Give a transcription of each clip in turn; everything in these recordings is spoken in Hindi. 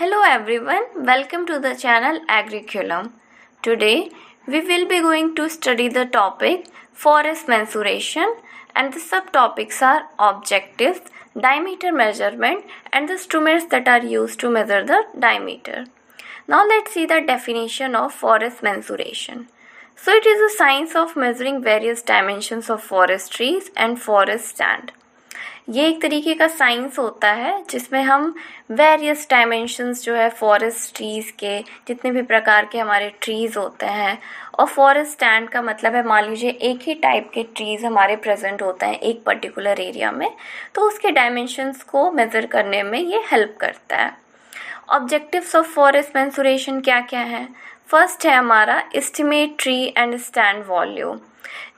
Hello everyone, welcome to the channel Agriculum. Today we will be going to study the topic forest mensuration and the subtopics are objectives, diameter measurement and the instruments that are used to measure the diameter. Now let's see the definition of forest mensuration. So it is a science of measuring various dimensions of forest trees and forest stand. ये एक तरीके का साइंस होता है जिसमें हम वेरियस डायमेंशंस जो है फॉरेस्ट ट्रीज़ के जितने भी प्रकार के हमारे ट्रीज़ होते हैं और फॉरेस्ट स्टैंड का मतलब है मान लीजिए एक ही टाइप के ट्रीज़ हमारे प्रेजेंट होते हैं एक पर्टिकुलर एरिया में, तो उसके डायमेंशंस को मेज़र करने में ये हेल्प करता है। ऑब्जेक्टिव्स ऑफ फॉरेस्ट मेंसुरेशन क्या क्या है? फर्स्ट है हमारा estimate tree and stand volume,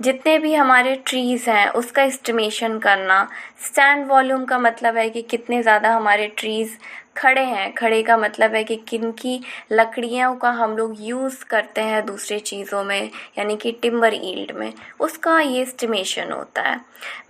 जितने भी हमारे ट्रीज़ हैं उसका एस्टिमेशन करना। स्टैंड वॉल्यूम का मतलब है कि कितने ज़्यादा हमारे ट्रीज़ खड़े हैं, खड़े का मतलब है कि किन की लकड़ियों का हम लोग यूज़ करते हैं दूसरे चीज़ों में, यानी कि टिम्बर यील्ड में, उसका ये एस्टिमेशन होता है।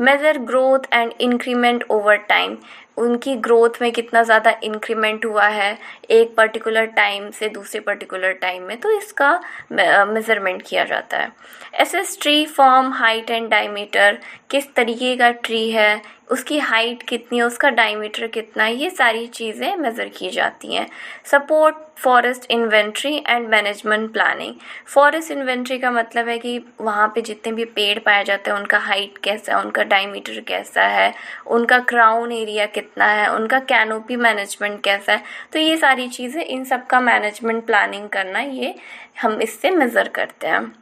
Measure growth and increment over time, उनकी ग्रोथ में कितना ज़्यादा इंक्रीमेंट हुआ है एक पर्टिकुलर टाइम से दूसरे पर्टिकुलर टाइम में, तो इसका मेज़रमेंट किया जाता है। Assess tree form height and diameter, किस तरीके का ट्री है, उसकी हाइट कितनी है, उसका डायमीटर कितना है, ये सारी चीज़ें मेज़र की जाती हैं। Support forest inventory and management planning, forest inventory का मतलब है कि वहाँ पे जितने भी पेड़ पाए जाते हैं उनका हाइट कैसा है, उनका डायमीटर कैसा है, उनका क्राउन एरिया कितना है, उनका कैनोपी मैनेजमेंट कैसा है, तो ये सारी चीज़ें, इन सब का मैनेजमेंट प्लानिंग करना, ये हम इससे मेज़र करते हैं।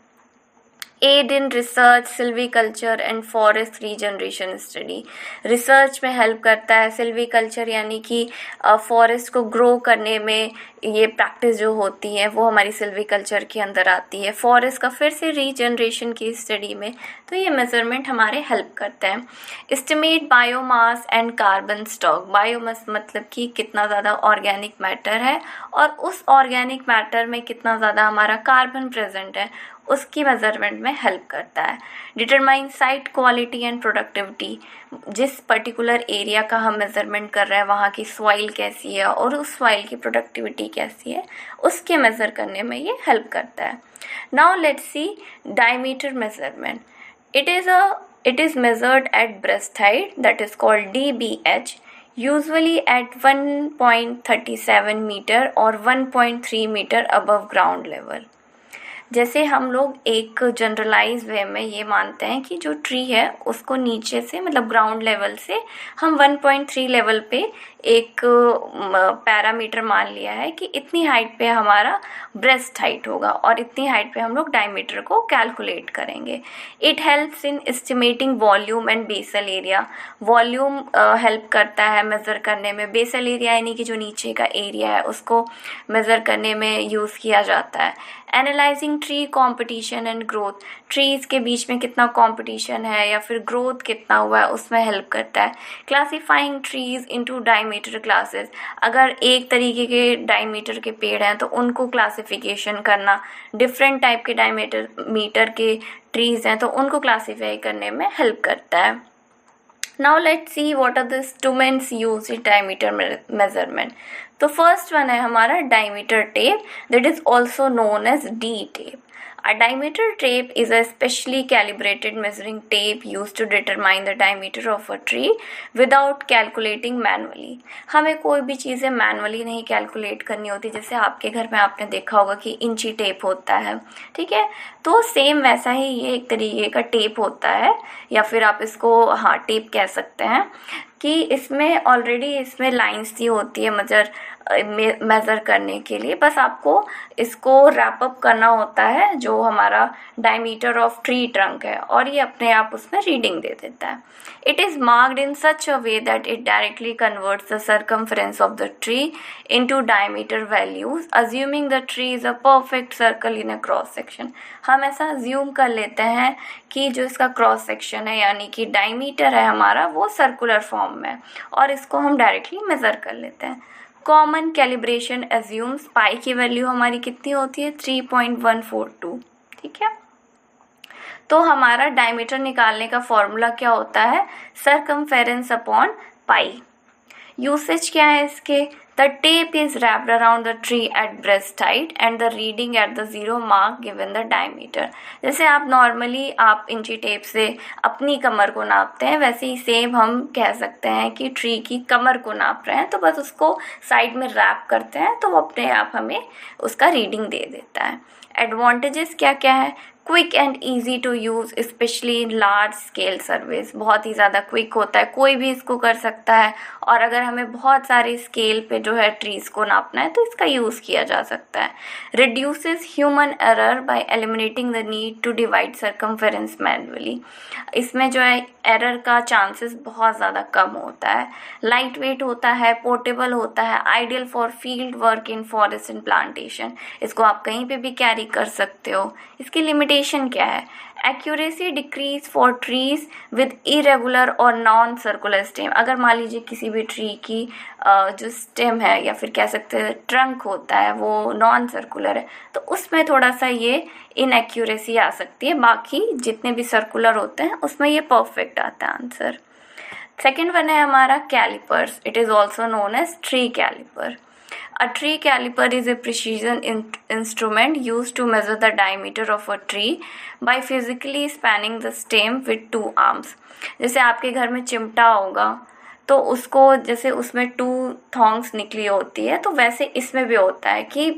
Aid in research, silviculture and forest regeneration study, research में हेल्प करता है। सिल्वीकल्चर यानी कि फॉरेस्ट को ग्रो करने में ये प्रैक्टिस जो होती है वो हमारी सिल्वीकल्चर के अंदर आती है। फॉरेस्ट का फिर से रीजनरेशन की स्टडी में, तो ये मेजरमेंट हमारे हेल्प करते हैं। Estimate biomass and carbon stock, biomass मतलब कि कितना ज़्यादा ऑर्गेनिक मैटर है और उस ऑर्गेनिक मैटर में कितना ज़्यादा हमारा कार्बन प्रेजेंट है, उसकी मेजरमेंट में हेल्प करता है। Determine site quality and productivity, जिस पर्टिकुलर एरिया का हम मेजरमेंट कर रहे हैं वहाँ की सॉइल कैसी है और उस सॉइल की प्रोडक्टिविटी कैसी है, उसके मेज़र करने में ये हेल्प करता है। Now let's see diameter measurement. It is measured at breast height, that is called DBH, usually at 1.37 meter or 1.3 meter above ground level। जैसे हम लोग एक जनरलाइज वे में ये मानते हैं कि जो ट्री है उसको नीचे से मतलब ग्राउंड लेवल से हम 1.3 लेवल पे एक पैरामीटर मान लिया है कि इतनी हाइट पे हमारा ब्रेस्ट हाइट होगा और इतनी हाइट पे हम लोग डायमीटर को कैलकुलेट करेंगे। It helps in estimating volume and basal area, volume help करता है मेज़र करने में, बेसल एरिया यानी कि जो नीचे का एरिया है उसको मेज़र करने में यूज़ किया जाता है। Analysing tree competition and growth, trees के बीच में कितना कॉम्पिटिशन है या फिर ग्रोथ कितना हुआ है उसमें हेल्प करता है। Classifying trees into diameter classes, अगर एक तरीके के डायमीटर के पेड़ हैं तो उनको क्लासिफिकेशन करना, डिफरेंट टाइप के डायमीटर के ट्रीज़ हैं तो उनको क्लासीफाई करने में हेल्प करता है। Now let's see what are the instruments used in diameter measurement. तो फर्स्ट वन है हमारा diameter tape, that is also known as D tape. A diameter tape is a specially calibrated measuring tape used to determine the diameter of a tree without calculating manually. हमें कोई भी चीज़ें मैनुअली नहीं कैलकुलेट करनी होती, जैसे आपके घर में आपने देखा होगा कि इंची टेप होता है, ठीक है, तो सेम वैसा ही ये एक तरीके का टेप होता है, या फिर आप इसको टेप कह सकते हैं कि इसमें ऑलरेडी इसमें लाइंस दी होती है मेज़र करने के लिए, बस आपको इसको रैप अप करना होता है जो हमारा डायमीटर ऑफ ट्री ट्रंक है और ये अपने आप उसमें रीडिंग दे देता है। It is marked in such a way that it directly converts the circumference of the tree into diameter values, assuming the tree is a perfect circle in a cross section. हम ऐसा अज्यूम कर लेते हैं कि जो इसका क्रॉस सेक्शन है यानी कि डायमीटर है हमारा वो सर्कुलर फॉर्म में, और इसको हम डायरेक्टली मेज़र कर लेते हैं। कॉमन कैलिब्रेशन एज्यूम्स पाई की वैल्यू हमारी कितनी होती है 3.142, ठीक है। तो हमारा डायमीटर निकालने का फॉर्मूला क्या होता है, सर्कमफेरेंस अपॉन पाई। यूसेज क्या है इसके, The tape is wrapped around the tree at breast height and the reading at the 0 mark given the diameter. जैसे आप नॉर्मली आप इंची टेप से अपनी कमर को नापते हैं, वैसे ही सेम हम कह सकते हैं कि ट्री की कमर को नाप रहे हैं, तो बस उसको साइड में रैप करते हैं तो वो अपने आप हमें उसका रीडिंग दे देता है। एडवांटेजेस क्या क्या है? Quick and easy to use specially in large scale service, बहुत ही ज़्यादा क्विक होता है, कोई भी इसको कर सकता है। और अगर हमें बहुत सारे स्केल पे जो है ट्रीज़ को नापना है तो इसका यूज़ किया जा सकता है। Reduces human error by eliminating the need to divide circumference manually, इसमें जो है एरर का चांसेस बहुत ज़्यादा कम होता है। लाइट वेट होता है, पोर्टेबल होता है, ideal for field work in forest and plantation, इसको आप कहीं पे भी कैरी कर सकते हो। इसकी लिमिटेशन क्या है? Accuracy decrease for trees with irregular और नॉन सर्कुलर स्टेम। अगर मान लीजिए किसी भी ट्री की जो स्टेम है या फिर कह सकते हैं ट्रंक होता है वो नॉन सर्कुलर है, तो उसमें थोड़ा सा ये इनएक्यूरेसी आ सकती है। बाकी जितने भी सर्कुलर होते हैं उसमें ये परफेक्ट आता है आंसर। सेकेंड वन है हमारा calipers. It is also known as tree caliper. A tree caliper is a precision instrument used to measure the diameter of a tree by physically spanning the stem with two arms. जैसे आपके घर में चिमटा होगा तो उसको जैसे उसमें 2 थॉन्ग्स निकली होती है, तो वैसे इसमें भी होता है कि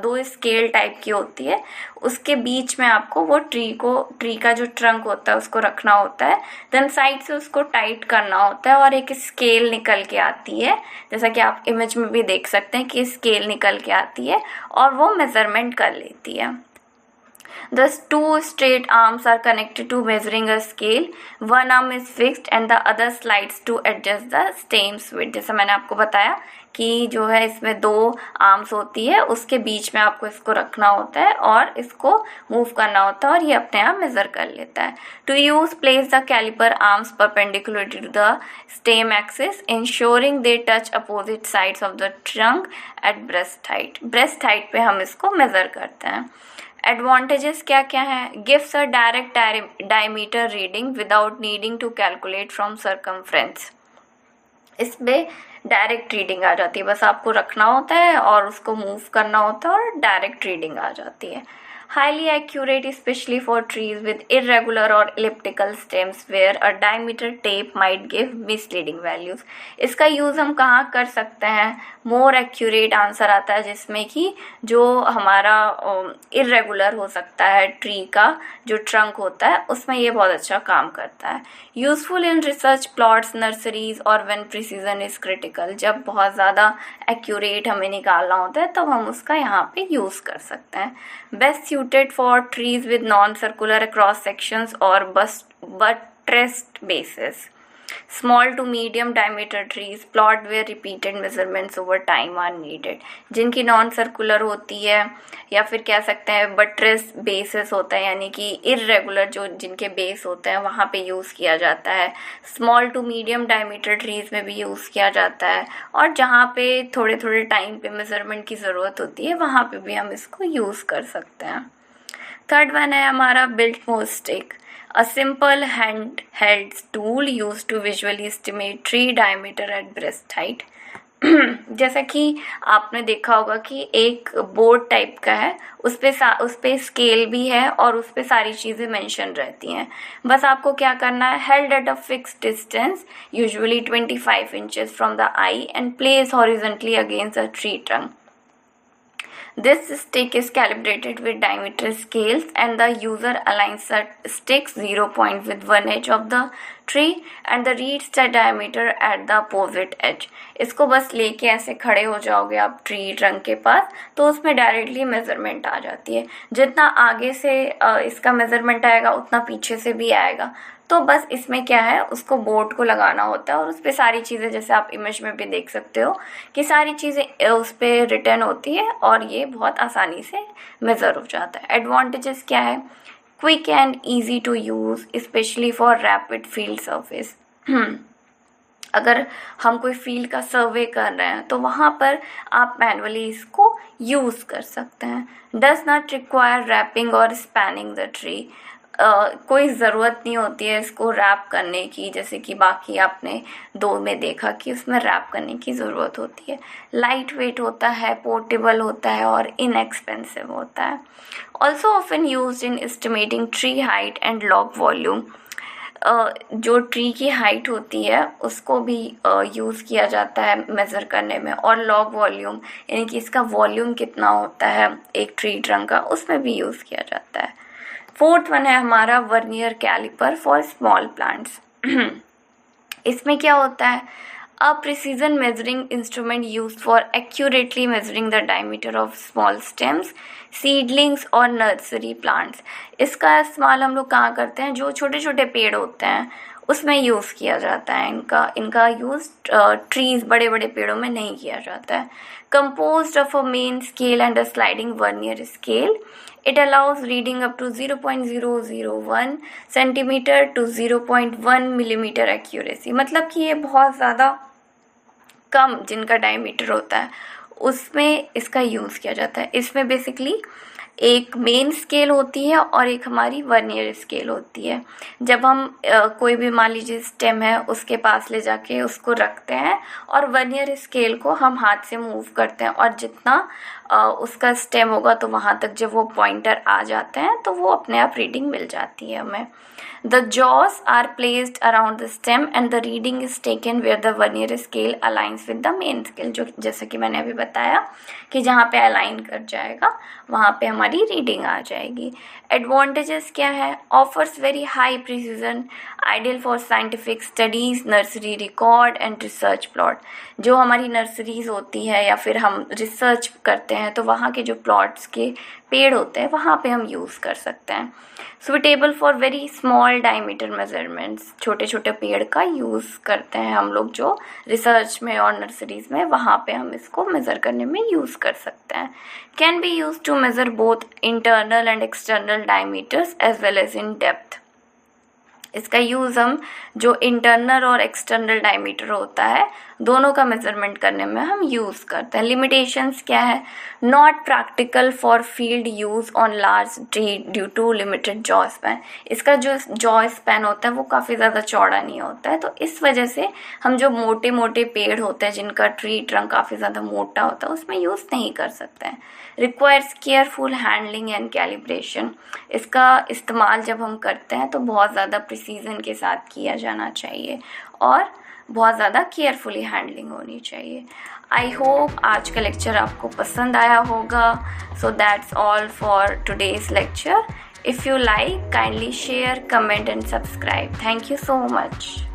2 स्केल टाइप की होती है, उसके बीच में आपको वो ट्री का जो ट्रंक होता है उसको रखना होता है, देन साइड से उसको टाइट करना होता है और एक स्केल निकल के आती है, जैसा कि आप इमेज में भी देख सकते हैं कि स्केल निकल के आती है और वो मेजरमेंट कर लेती है। Thus, 2 straight arms are connected to measuring a scale. One arm is fixed and the other slides to adjust the stem's width. जैसा मैंने आपको बताया कि जो है इसमें 2 आर्म्स होती है, उसके बीच में आपको इसको रखना होता है और इसको मूव करना होता है और ये अपने आप मेजर कर लेता है। To use, place the caliper arms perpendicular to the stem axis, ensuring they touch opposite sides of the trunk at breast height. Breast height पे हम इसको मेजर करते हैं। एडवांटेजेस क्या क्या है? Gives a direct diameter reading without needing to calculate from circumference. इसमें डायरेक्ट रीडिंग आ जाती है, बस आपको रखना होता है और उसको मूव करना होता है और डायरेक्ट रीडिंग आ जाती है। Highly accurate especially for trees with irregular or elliptical stems where a diameter tape might give misleading values. इसका यूज़ हम कहाँ कर सकते हैं? मोर एक्यूरेट आंसर आता है जिसमें कि जो हमारा इरेगुलर हो सकता है ट्री का जो ट्रंक होता है उसमें ये बहुत अच्छा काम करता है। Useful in research plots, nurseries और व्हेन प्रिसीजन इज क्रिटिकल, जब बहुत ज़्यादा एक्यूरेट हमें निकालना होता है तो हम उसका यहाँ पे यूज़ कर सकते हैं। Best suited for trees with non-circular cross sections or buttressed bases. Small to medium diameter trees plot where repeated measurements over time are needed. जिनकी नॉन सर्कुलर होती है या फिर कह सकते हैं बट्रेस बेसेस होता है, यानी कि इरेगुलर जो जिनके बेस होते हैं वहाँ पे यूज़ किया जाता है। Small to medium diameter trees में भी यूज़ किया जाता है और जहाँ पे थोड़े थोड़े टाइम पे मेजरमेंट की ज़रूरत होती है वहाँ पे भी हम इसको यूज़ कर सकते हैं। थर्ड वन है हमारा Biltmore stick, a simple handheld tool used to visually estimate tree diameter at breast height. जैसा कि आपने देखा होगा कि एक बोर्ड टाइप का है, उस पे स्केल भी है और उस पे सारी चीज़ें मेंशन रहती हैं। बस आपको क्या करना है? Held at a fixed distance usually 25 inches from the I and place horizontally against a tree trunk. This stick is calibrated with diameter scales and the user aligns the stick's 0 point with one edge of the tree and the reads the diameter at the opposite edge. इसको बस लेके ऐसे खड़े हो जाओगे आप ट्री ट्रंक के पास तो उसमें डायरेक्टली मेजरमेंट आ जाती है। जितना आगे से इसका मेजरमेंट आएगा उतना पीछे से भी आएगा। तो बस इसमें क्या है, उसको बोर्ड को लगाना होता है और उस पर सारी चीज़ें जैसे आप इमेज में भी देख सकते हो कि सारी चीज़ें उस पर रिटर्न होती है और ये बहुत आसानी से मेज़र हो जाता है। एडवांटेजेस क्या है? Quick and easy to use specially for rapid field service. अगर हम कोई फील्ड का सर्वे कर रहे हैं तो वहाँ पर आप मैनुअली इसको यूज़ कर सकते हैं। डज नॉट रिक्वायर रैपिंग और स्पैनिंग द ट्री। कोई ज़रूरत नहीं होती है इसको रैप करने की, जैसे कि बाकी आपने 2 में देखा कि उसमें रैप करने की ज़रूरत होती है। लाइट वेट होता है, पोर्टेबल होता है और इनएक्सपेंसिव होता है। Also often used in estimating tree height and log volume. जो ट्री की हाइट होती है उसको भी यूज़ किया जाता है मेज़र करने में, और लॉग वॉल्यूम यानी कि इसका वॉल्यूम कितना होता है एक ट्री ट्रंक का, उसमें भी यूज़ किया जाता है। 4th वन है हमारा vernier calliper for small plants. इसमें क्या होता है, a precision measuring instrument use for accurately measuring the diameter of small stems, seedlings और नर्सरी प्लांट्स। इसका इस्तेमाल हम लोग कहाँ करते हैं, जो छोटे छोटे पेड़ होते हैं उसमें यूज़ किया जाता है। इनका यूज़ ट्रीज बड़े बड़े पेड़ों में नहीं किया जाता है। Composed of a main scale and a sliding vernier scale, it allows reading up to 0.001 centimetre to 0.1 millimetre accuracy. मतलब कि ये बहुत ज़्यादा कम जिनका डायमीटर होता है उसमें इसका यूज़ किया जाता है। इसमें बेसिकली एक मेन स्केल होती है और एक हमारी वर्नियर स्केल होती है। जब हम कोई भी मान लीजिए स्टेम है उसके पास ले जाके उसको रखते हैं और वर्नियर स्केल को हम हाथ से मूव करते हैं, और जितना उसका स्टेम होगा तो वहाँ तक जब वो पॉइंटर आ जाते हैं तो वो अपने आप रीडिंग मिल जाती है हमें। The jaws are placed around the stem and the reading is taken where the vernier scale aligns with the main scale। जो जैसे कि मैंने अभी बताया कि जहाँ पे अलाइन कर जाएगा वहाँ पे हमारी रीडिंग आ जाएगी। एडवांटेजेस क्या है, offers very high precision, ideal for scientific studies, nursery record and research plot. जो हमारी नर्सरीज होती है या फिर हम रिसर्च करते हैं तो वहाँ के जो प्लॉट्स के पेड़ होते हैं वहाँ पे हम यूज़ कर सकते हैं। Suitable for very small diameter measurements, छोटे छोटे पेड़ का यूज़ करते हैं हम लोग जो रिसर्च में और नर्सरीज में, वहाँ पे हम इसको मेज़र करने में यूज़ कर सकते हैं। Can be use to measure both internal and external diameters as well as in depth. इसका यूज़ हम जो इंटरनल और एक्सटर्नल डायमीटर होता है दोनों का मेजरमेंट करने में हम यूज़ करते हैं। लिमिटेशंस क्या है, not practical for field use on large tree due to limited jaw span. इसका जो जॉ स्पैन होता है वो काफ़ी ज़्यादा चौड़ा नहीं होता है, तो इस वजह से हम जो मोटे मोटे पेड़ होते हैं जिनका ट्री ट्रंक काफ़ी ज़्यादा मोटा होता है उसमें यूज़ नहीं कर सकते हैं। Requires careful handling and calibration. इसका इस्तेमाल जब हम करते हैं तो बहुत ज़्यादा प्रिसीजन के साथ किया जाना चाहिए और बहुत ज़्यादा केयरफुली हैंडलिंग होनी चाहिए। आई होप आज का लेक्चर आपको पसंद आया होगा। So that's all for today's lecture. If you like, kindly share, comment and subscribe. Thank you so much.